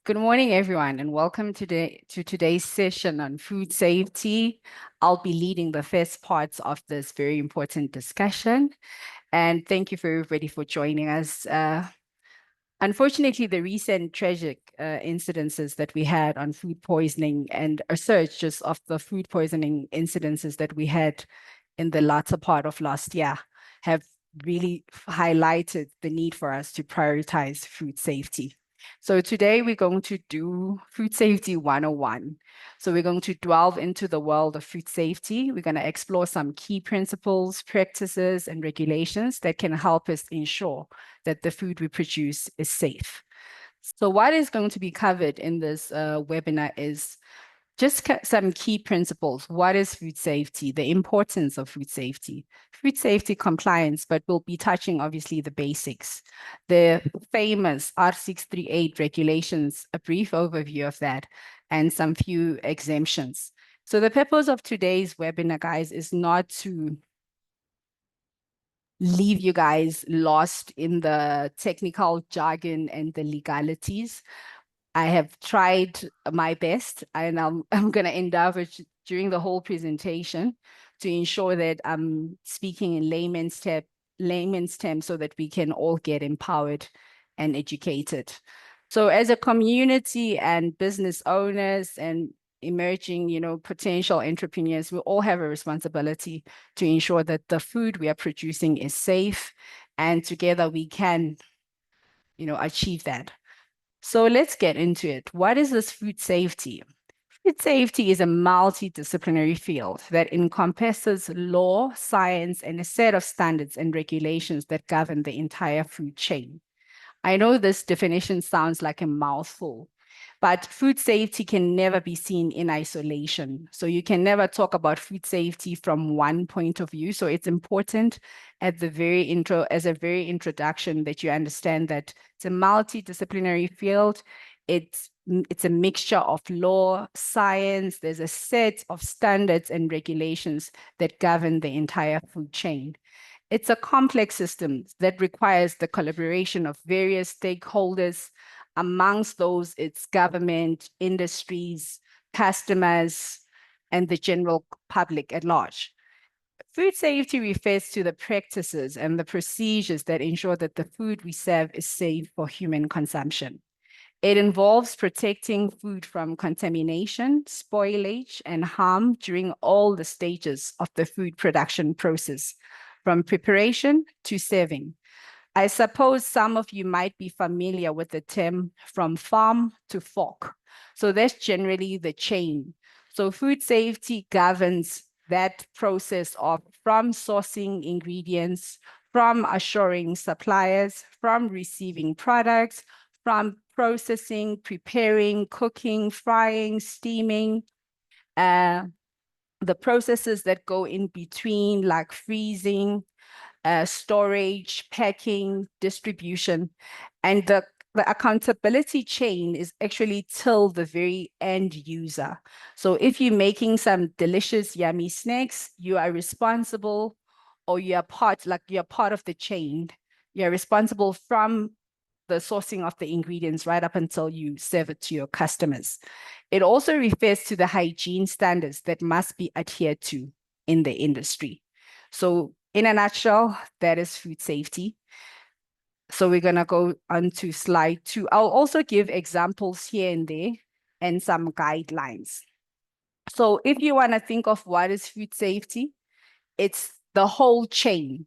Good morning, everyone, and welcome to today's session on food safety. I'll be leading the first parts of this very important discussion, and thank you for everybody for joining us. Unfortunately, the recent tragic incidences that we had on food poisoning and a surge just of the food poisoning incidences that we had in the latter part of last year have really highlighted the need for us to prioritize food safety. So today we're going to do Food Safety 101. So we're going to delve into the world of food safety. We're going to explore some key principles, practices, and regulations that can help us ensure that the food we produce is safe. So what is going to be covered in this webinar is just some key principles. What is food safety? The importance of food safety compliance, but we'll be touching obviously the basics. The famous R638 regulations, a brief overview of that, and some few exemptions. So the purpose of today's webinar, guys, is not to leave you guys lost in the technical jargon and the legalities. I have tried my best, and I'm going to endeavor during the whole presentation to ensure that I'm speaking in layman's terms so that we can all get empowered and educated. So as a community and business owners and emerging, potential entrepreneurs, we all have a responsibility to ensure that the food we are producing is safe, and together we can, achieve that. So let's get into it. What is this food safety? Food safety is a multidisciplinary field that encompasses law, science, and a set of standards and regulations that govern the entire food chain. I know this definition sounds like a mouthful, but food safety can never be seen in isolation. So you can never talk about food safety from one point of view. So it's important at the as a very introduction, that you understand that it's a multidisciplinary field. It's a mixture of law, science. There's a set of standards and regulations that govern the entire food chain. It's a complex system that requires the collaboration of various stakeholders. Amongst those, it's government, industries, customers, and the general public at large. Food safety refers to the practices and the procedures that ensure that the food we serve is safe for human consumption. It involves protecting food from contamination, spoilage, and harm during all the stages of the food production process, from preparation to serving. I suppose some of you might be familiar with the term from farm to fork. So that's generally the chain. So food safety governs that process of from sourcing ingredients, from assuring suppliers, from receiving products, from processing, preparing, cooking, frying, steaming, the processes that go in between, like freezing, storage, packing, distribution, and the accountability chain is actually till the very end user. So if you're making some delicious, yummy snacks, you are responsible, or you're part of the chain. You're responsible from the sourcing of the ingredients right up until you serve it to your customers. It also refers to the hygiene standards that must be adhered to in the industry. So in a nutshell, that is food safety. So we're going to go on to slide 2. I'll also give examples here and there and some guidelines. So if you want to think of what is food safety, it's the whole chain,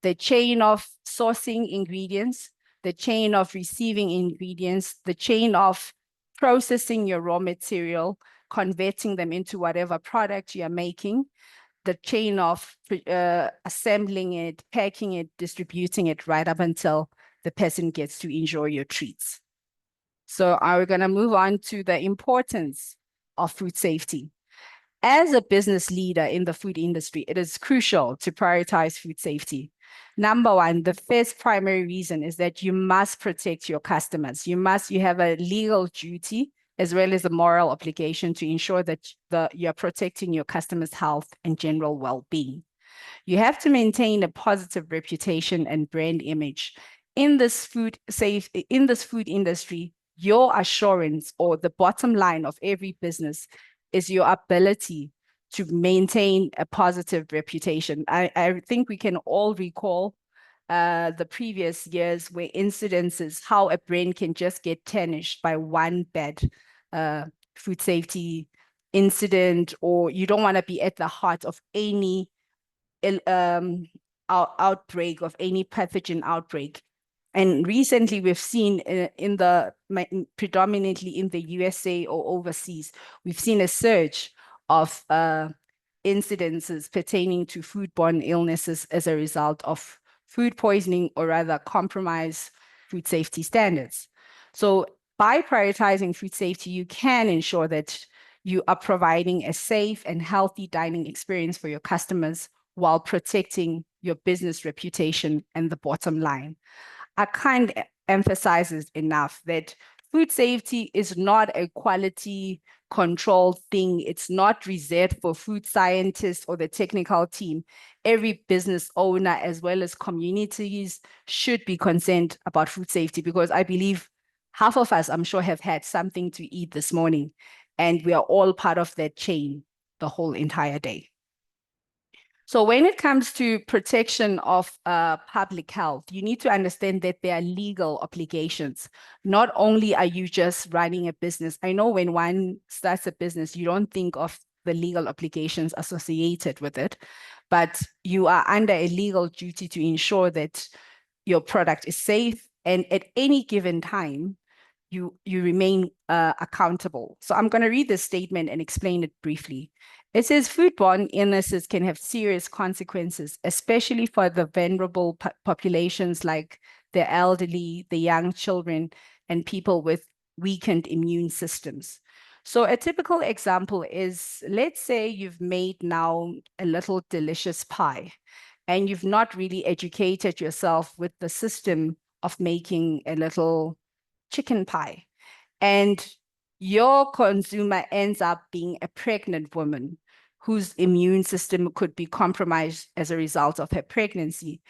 the chain of sourcing ingredients, the chain of receiving ingredients, the chain of processing your raw material, converting them into whatever product you are making, the chain of assembling it, packing it, distributing it, right up until the person gets to enjoy your treats. So we're going to move on to the importance of food safety. As a business leader in the food industry, it is crucial to prioritize food safety. Number one, the first primary reason is that you must protect your customers. You have a legal duty as well as a moral obligation to ensure that you're protecting your customers' health and general well-being. You have to maintain a positive reputation and brand image. In this food industry, your assurance, or the bottom line of every business, is your ability to maintain a positive reputation. I think we can all recall the previous years where incidences, how a brand can just get tarnished by one bad food safety incident, or you don't want to be at the heart of any outbreak, of any pathogen outbreak. And recently we've seen predominantly in the USA or overseas, we've seen a surge of incidences pertaining to foodborne illnesses as a result of food poisoning, or rather compromised food safety standards. So by prioritizing food safety, you can ensure that you are providing a safe and healthy dining experience for your customers while protecting your business reputation and the bottom line. I can't emphasize it enough that food safety is not a quality control thing. It's not reserved for food scientists or the technical team. Every business owner, as well as communities, should be concerned about food safety, because I believe half of us, I'm sure, have had something to eat this morning, and we are all part of that chain the whole entire day. So when it comes to protection of public health, you need to understand that there are legal obligations. Not only are you just running a business. I know when one starts a business, you don't think of the legal obligations associated with it, but you are under a legal duty to ensure that your product is safe, and at any given time, you remain accountable. So I'm going to read this statement and explain it briefly. It says foodborne illnesses can have serious consequences, especially for the vulnerable populations like the elderly, the young children, and people with weakened immune systems. So a typical example is, let's say you've made now a little delicious pie, and you've not really educated yourself with the system of making a little chicken pie, and your consumer ends up being a pregnant woman whose immune system could be compromised as a result of her pregnancy.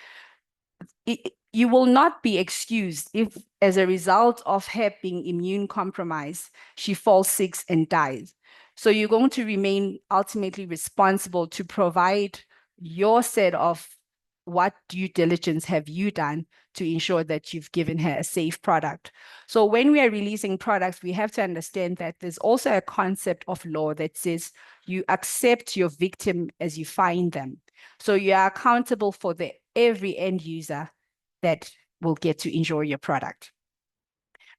You will not be excused if, as a result of her being immune compromised, she falls sick and dies. So you're going to remain ultimately responsible to provide your set of what due diligence have you done to ensure that you've given her a safe product. So when we are releasing products, we have to understand that there's also a concept of law that says you accept your victim as you find them. So you are accountable for every end user that will get to enjoy your product.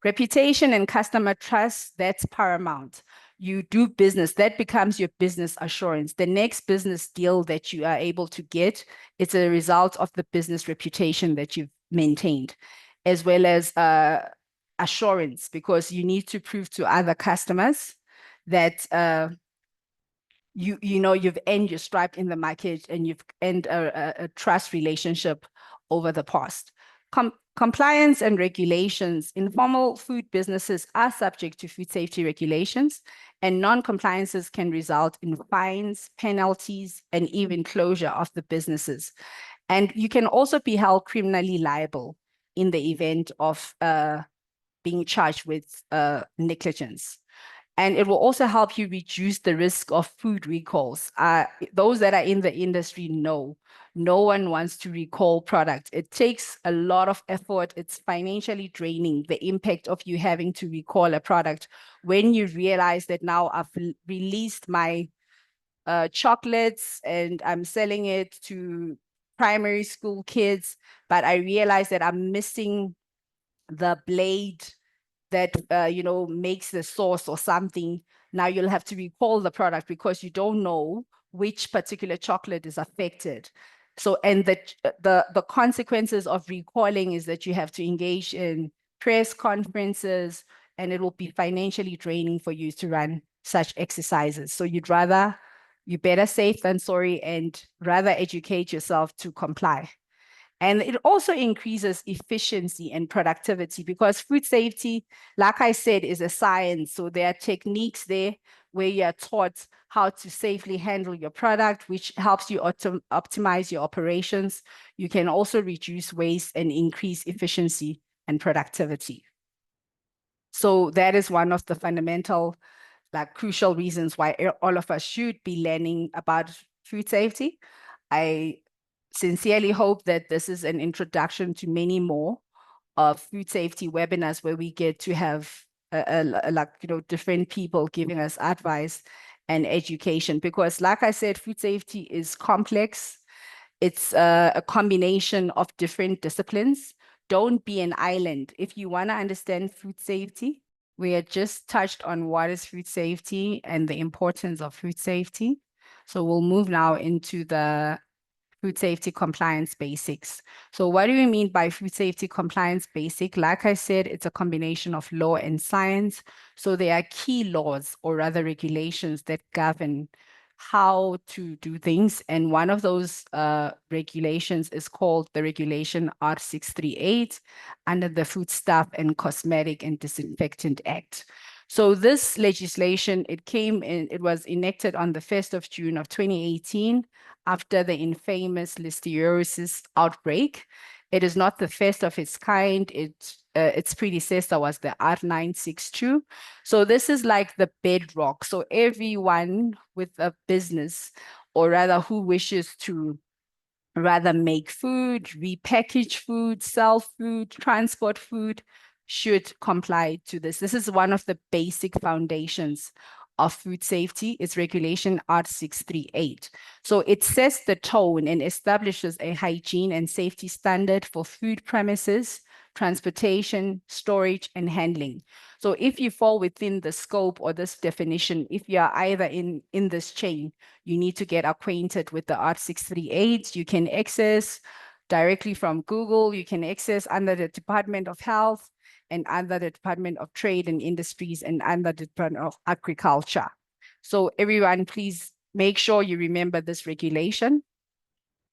Reputation and customer trust, that's paramount. You do business, that becomes your business assurance. The next business deal that you are able to get, it's a result of the business reputation that you've maintained, as well as assurance, because you need to prove to other customers that you've earned your stripe in the market, and you've earned a trust relationship over the past. Compliance and regulations. Informal food businesses are subject to food safety regulations, and non-compliances can result in fines, penalties, and even closure of the businesses. And you can also be held criminally liable in the event of being charged with negligence. And it will also help you reduce the risk of food recalls. Those that are in the industry know no one wants to recall products. It takes a lot of effort. It's financially draining, the impact of you having to recall a product when you realize that now I've released my chocolates and I'm selling it to primary school kids, but I realize that I'm missing the blade that makes the sauce or something. Now you'll have to recall the product because you don't know which particular chocolate is affected. So, and the consequences of recalling is that you have to engage in press conferences, and it will be financially draining for you to run such exercises. So you better safe than sorry, and rather educate yourself to comply. And it also increases efficiency and productivity, because food safety, like I said, is a science. So there are techniques there where you are taught how to safely handle your product, which helps you optimize your operations. You can also reduce waste and increase efficiency and productivity. So that is one of the fundamental, like crucial reasons why all of us should be learning about food safety. I sincerely hope that this is an introduction to many more of food safety webinars where we get to have like, different people giving us advice and education, because like I said, food safety is complex. It's a combination of different disciplines. Don't be an island. If you want to understand food safety, we had just touched on what is food safety and the importance of food safety. So we'll move now into the food safety compliance basics. So what do we mean by food safety compliance basic? Like I said, it's a combination of law and science. So there are key laws, or rather regulations, that govern how to do things. And one of those regulations is called the regulation R638 under the Foodstuff and Cosmetic and Disinfectant Act. So this legislation, it was enacted on the 1st of June of 2018 after the infamous listeriosis outbreak. It is not the first of its kind. Its predecessor was the R962. So this is like the bedrock. So everyone with a business, or rather who wishes to rather make food, repackage food, sell food, transport food, should comply to this. This is one of the basic foundations of food safety. It's regulation R638. So it sets the tone and establishes a hygiene and safety standard for food premises, transportation, storage, and handling. So if you fall within the scope or this definition, if you are either in this chain, you need to get acquainted with the R638. You can access directly from Google. You can access under the Department of Health and under the Department of Trade and Industries and under the Department of Agriculture. So everyone, please make sure you remember this regulation,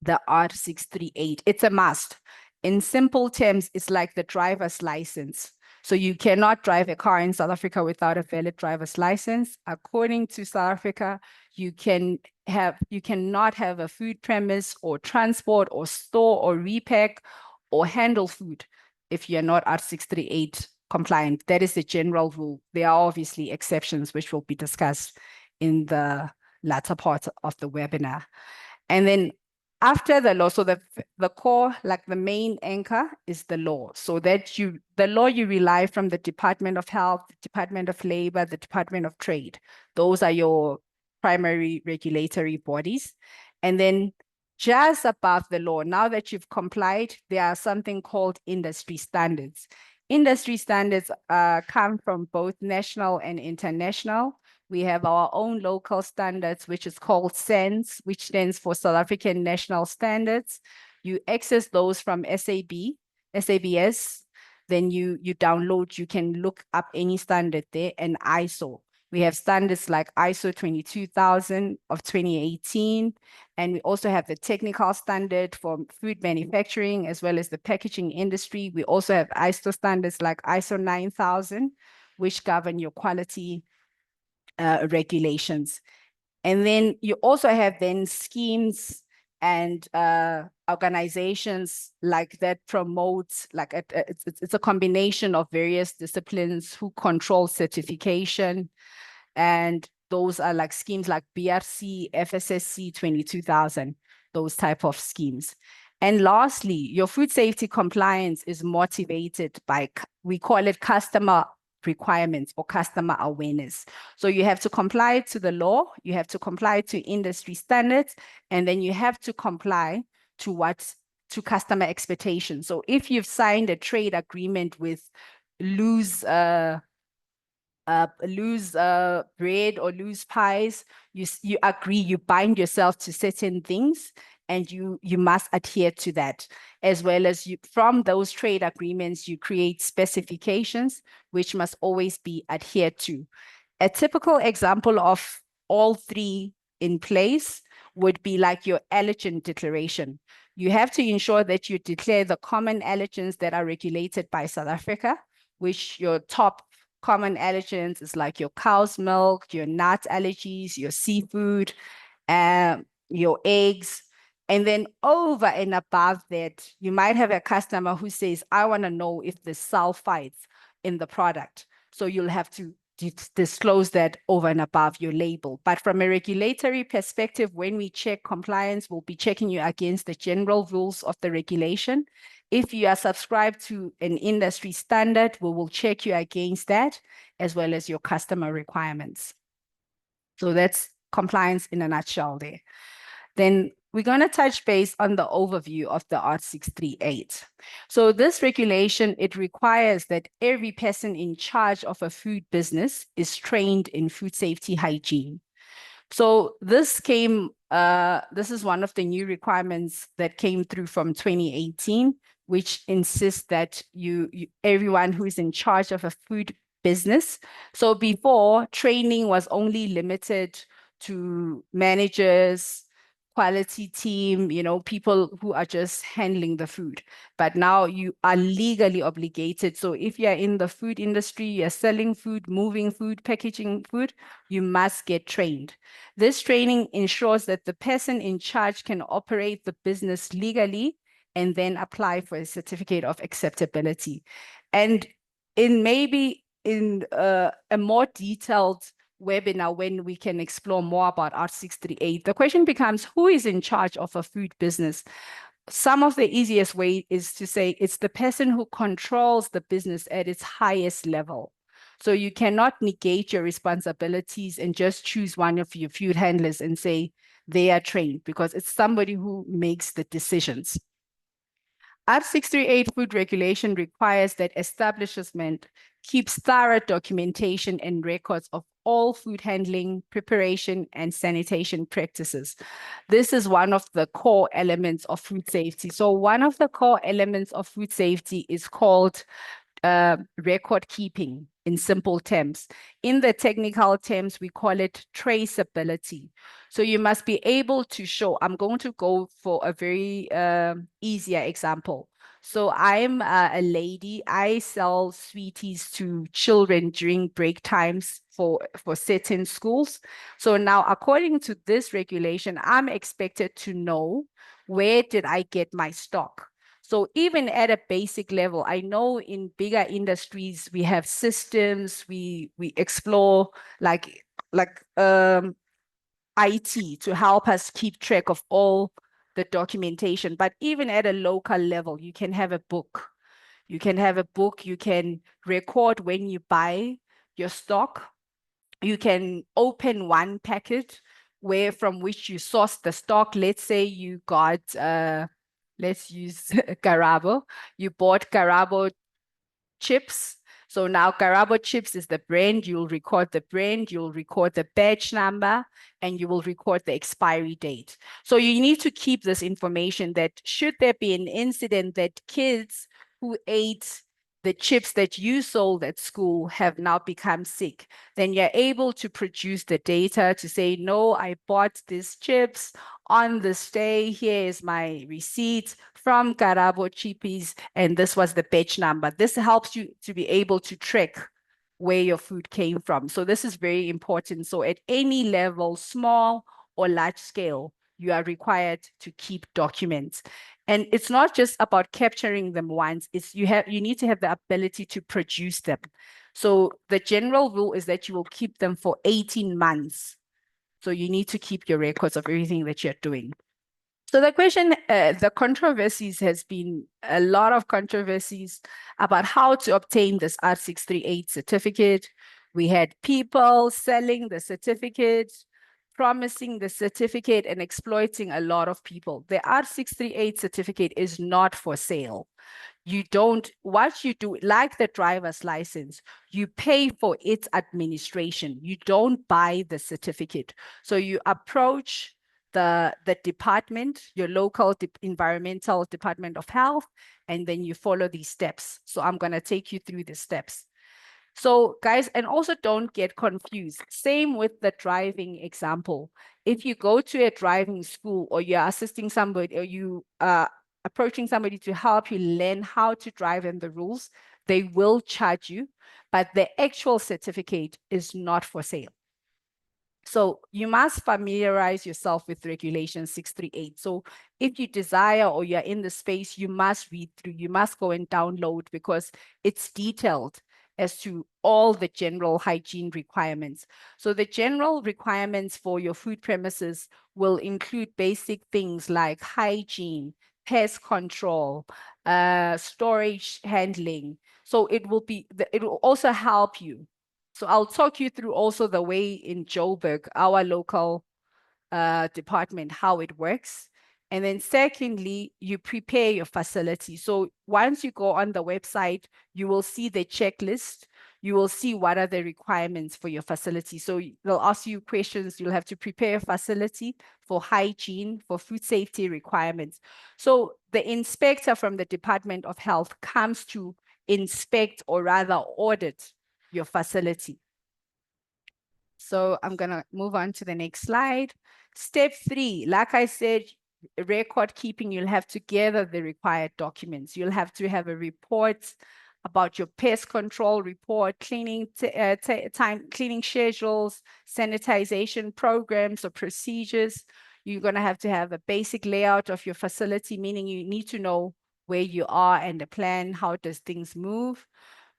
the R638. It's a must. In simple terms, it's like the driver's license. So you cannot drive a car in South Africa without a valid driver's license. According to South Africa, you cannot have a food premise or transport or store or repack or handle food if you're not R638 compliant. That is the general rule. There are obviously exceptions, which will be discussed in the latter part of the webinar. And then after the law, so the core, like the main anchor, is the law. So that the law you rely from the Department of Health, the Department of Labor, the Department of Trade. Those are your primary regulatory bodies. And then just above the law, now that you've complied, there are something called industry standards. Industry standards come from both national and international. We have our own local standards, which is called SANS, which stands for South African National Standards. You access those from SABS, then you download, you can look up any standard there, and ISO. We have standards like ISO 22000 of 2018, and we also have the technical standard for food manufacturing as well as the packaging industry. We also have ISO standards like ISO 9000, which govern your quality regulations. And then you also have then schemes and organizations like that promotes, like it's a combination of various disciplines who control certification. And those are like schemes like BRC, FSSC 22000, those type of schemes. And lastly, your food safety compliance is motivated by, we call it customer requirements or customer awareness. So you have to comply to the law, you have to comply to industry standards, and then you have to comply to customer expectations. So if you've signed a trade agreement with loose bread or loose pies, you agree, you bind yourself to certain things, and you must adhere to that, as well as from those trade agreements, you create specifications which must always be adhered to. A typical example of all three in place would be like your allergen declaration. You have to ensure that you declare the common allergens that are regulated by South Africa, which your top common allergens is like your cow's milk, your nut allergies, your seafood, your eggs. And then over and above that, you might have a customer who says, I want to know if there's sulfites in the product. So you'll have to disclose that over and above your label. But from a regulatory perspective, when we check compliance, we'll be checking you against the general rules of the regulation. If you are subscribed to an industry standard, we will check you against that, as well as your customer requirements. So that's compliance in a nutshell there. Then we're going to touch base on the overview of the Art 638. So this regulation, it requires that every person in charge of a food business is trained in food safety hygiene. So this is one of the new requirements that came through from 2018, which insists that everyone who is in charge of a food business. So before, training was only limited to managers, quality team, people who are just handling the food. But now you are legally obligated. So if you're in the food industry, you're selling food, moving food, packaging food, you must get trained. This training ensures that the person in charge can operate the business legally and then apply for a certificate of acceptability. And maybe in a more detailed webinar when we can explore more about Art 638, the question becomes, who is in charge of a food business? Some of the easiest way is to say it's the person who controls the business at its highest level. So you cannot negate your responsibilities and just choose one of your food handlers and say they are trained, because it's somebody who makes the decisions. Art 638 food regulation requires that establishment keeps thorough documentation and records of all food handling, preparation, and sanitation practices. This is one of the core elements of food safety. So one of the core elements of food safety is called record keeping, in simple terms. In the technical terms, we call it traceability. So you must be able to show, I'm going to go for a very easier example. So I'm a lady, I sell sweeties to children during break times for certain schools. So now, according to this regulation, I'm expected to know, where did I get my stock? So even at a basic level, I know in bigger industries, we have systems, we explore like IT to help us keep track of all the documentation. But even at a local level, you can have a book. You can have a book, you can record when you buy your stock. You can open one packet from which you source the stock. Let's say you got, let's use Garabo. You bought Garabo chips. So now Garabo chips is the brand. You'll record the brand, you'll record the batch number, and you will record the expiry date. So you need to keep this information, that should there be an incident that kids who ate the chips that you sold at school have now become sick, then you're able to produce the data to say, no, I bought these chips on this day. Here is my receipt from Garabo Chippies, and this was the batch number. This helps you to be able to track where your food came from. So this is very important. So at any level, small or large scale, you are required to keep documents. And it's not just about capturing them once, you need to have the ability to produce them. So the general rule is that you will keep them for 18 months. So you need to keep your records of everything that you're doing. So the question, the controversies has been a lot of controversies about how to obtain this Art 638 certificate. We had people selling the certificate, promising the certificate, and exploiting a lot of people. The Art 638 certificate is not for sale. What you do, like the driver's license, you pay for its administration. You don't buy the certificate. So you approach the department, your local environmental department of health, and then you follow these steps. So I'm going to take you through the steps. So guys, and also don't get confused. Same with the driving example. If you go to a driving school, or you're assisting somebody, or you are approaching somebody to help you learn how to drive and the rules, they will charge you, but the actual certificate is not for sale. So you must familiarize yourself with Regulation 638. So if you desire, or you're in the space, you must read through, you must go and download, because it's detailed. as to all the general hygiene requirements. So the general requirements for your food premises will include basic things like hygiene, pest control, storage handling. So it will also help you. So I'll talk you through also the way in Joburg, our local department, how it works. And then secondly, you prepare your facility. So once you go on the website, you will see the checklist. You will see what are the requirements for your facility. So they'll ask you questions. You'll have to prepare a facility for hygiene, for food safety requirements. So the inspector from the Department of Health comes to inspect or rather audit your facility. So I'm going to move on to the next slide. Step 3, like I said, record keeping, you'll have to gather the required documents. You'll have to have a report about your pest control report, cleaning cleaning schedules, sanitization programs or procedures. You're going to have a basic layout of your facility, meaning you need to know where you are and the plan, how does things move,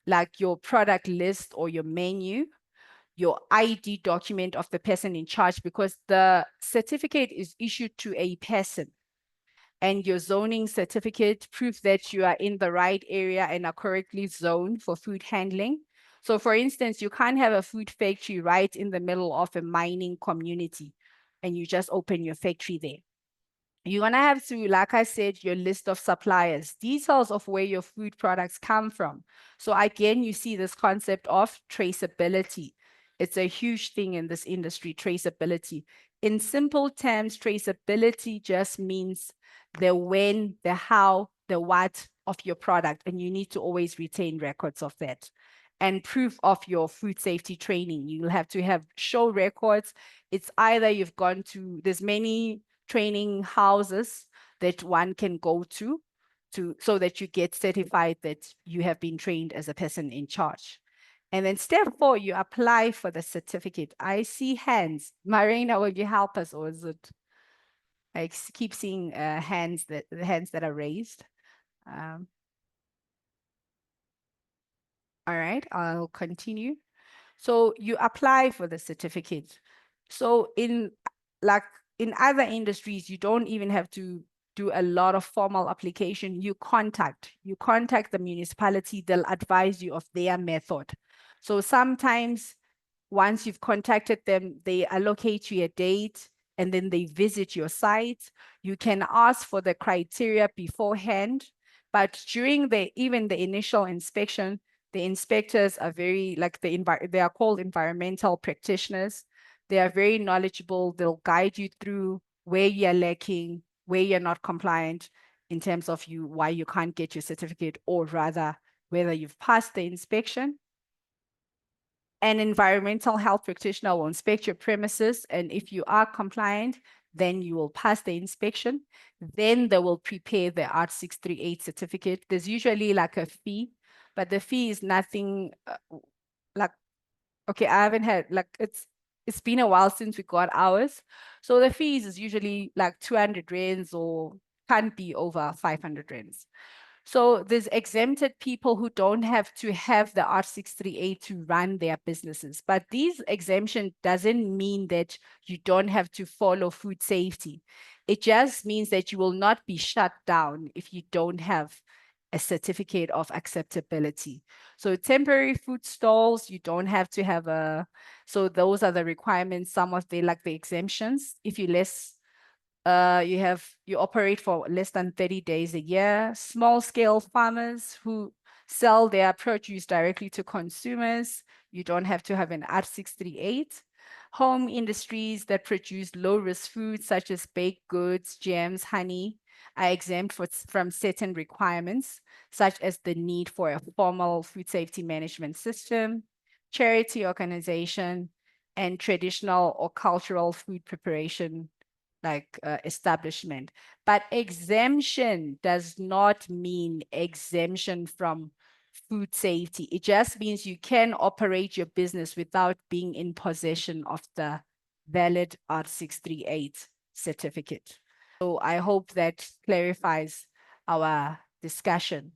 like your product list or your menu, your ID document of the person in charge, because the certificate is issued to a person, and your zoning certificate, proof that you are in the right area and are correctly zoned for food handling. So for instance, you can't have a food factory right in the middle of a mining community and you just open your factory there. You're going to have to, like I said, your list of suppliers, details of where your food products come from. So again, you see this concept of traceability. It's a huge thing in this industry, traceability. In simple terms, traceability just means the when, the how, the what of your product, and you need to always retain records of that. And proof of your food safety training. You'll have to have show records. It's either you've gone to, there's many training houses that one can go to so that you get certified that you have been trained as a person in charge. And then step 4, you apply for the certificate. I see hands. Marina, will you help us, or is it? I keep seeing the hands that are raised. All right, I'll continue. So you apply for the certificate. So in other industries, you don't even have to do a lot of formal application. You contact the municipality, they'll advise you of their method. So sometimes once you've contacted them, they allocate you a date and then they visit your site. You can ask for the criteria beforehand, but during even the initial inspection, the inspectors are very, like they are called environmental practitioners. They are very knowledgeable. They'll guide you through where you're lacking, where you're not compliant in terms of why you can't get your certificate, or rather whether you've passed the inspection. An environmental health practitioner will inspect your premises, and if you are compliant, then you will pass the inspection. Then they will prepare the R638 certificate. There's usually like a fee, but the fee is nothing okay, I haven't had, it's been a while since we got ours. So the fees is usually like 200 rands or can't be over 500 rands. So there's exempted people who don't have to have the R638 to run their businesses. But these exemption doesn't mean that you don't have to follow food safety. It just means that you will not be shut down if you don't have a certificate of acceptability. So temporary food stalls, you don't have to have so those are the requirements, some of the exemptions. If you you operate for less than 30 days a year. Small scale farmers who sell their produce directly to consumers, you don't have to have an R638. Home industries that produce low risk foods such as baked goods, jams, honey are exempt from certain requirements, such as the need for a formal food safety management system, charity organization, and traditional or cultural food preparation establishment. But exemption does not mean exemption from food safety. It just means you can operate your business without being in possession of the valid R638 certificate. So I hope that clarifies our discussion.